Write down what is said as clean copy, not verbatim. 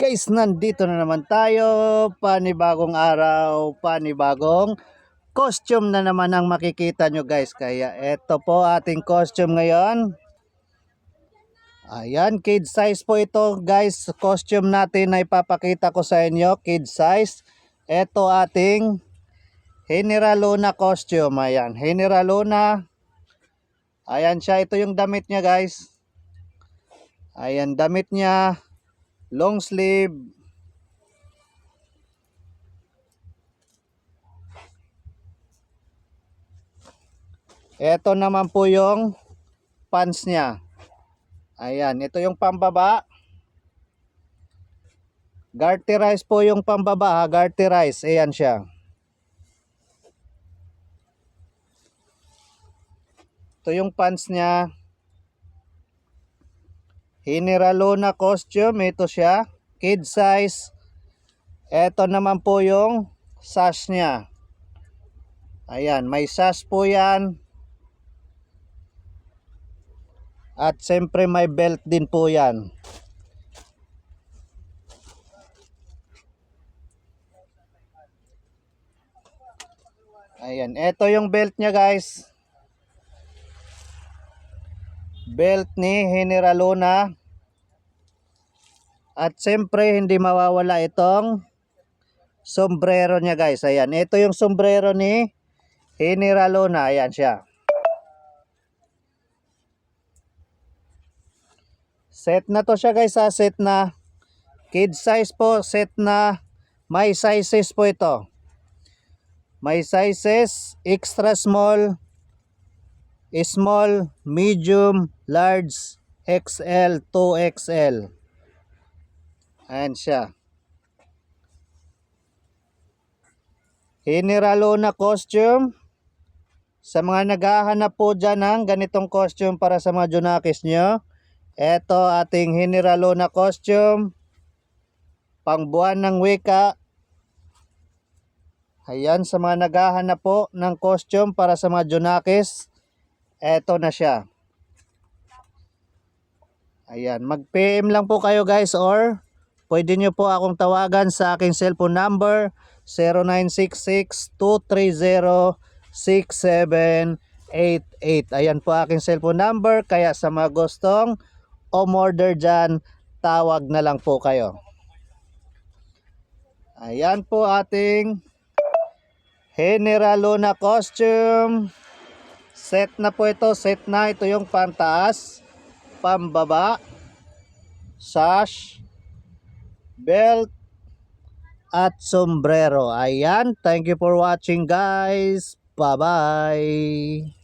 Guys, nandito na naman tayo. Panibagong araw, panibagong costume na naman ang makikita nyo guys. Kaya eto po ating costume ngayon. Ayan, kid size po ito guys. Costume natin na ipapakita ko sa inyo, kid size. Eto ating General Luna costume. Ayan, General Luna. Ayan siya, ito yung damit niya guys. Ayan, damit niya. Long sleeve. Ito naman po yung pants niya. Ayan, ito yung pambaba. Garterize po yung pambaba, garterize. Ayan siya. Ito yung pants niya. General Luna costume, ito siya. Kid size. Ito naman po yung sash niya. Ayan, may sash po yan. At siyempre may belt din po yan. Ayan, ito yung belt niya guys. Belt ni General Luna. At siyempre hindi mawawala itong sombrero niya guys. Ayan, ito yung sombrero ni General Luna. Ayan siya. Set na to siya guys, set na kid size po, set na may sizes po ito. May sizes extra small, small, medium, large, XL, 2XL. Ayan siya. General Luna costume. Sa mga naghahanap po dyan ng ganitong costume para sa mga junakis nyo, eto ating General Luna costume. Pangbuwan ng wika. Ayan, sa mga naghahanap po ng costume para sa mga junakis, eto na siya. Ayan, mag-PM lang po kayo guys, or pwede nyo po akong tawagan sa aking cellphone number 0966-230-6788. Ayan po aking cellphone number, kaya sa mga gustong umorder dyan, tawag na lang po kayo. Ayan po ating General Luna costume. Set na po ito, set na. Ito yung pantaas, pambaba, sash, belt, at sombrero. Ayan, thank you for watching guys. Bye bye.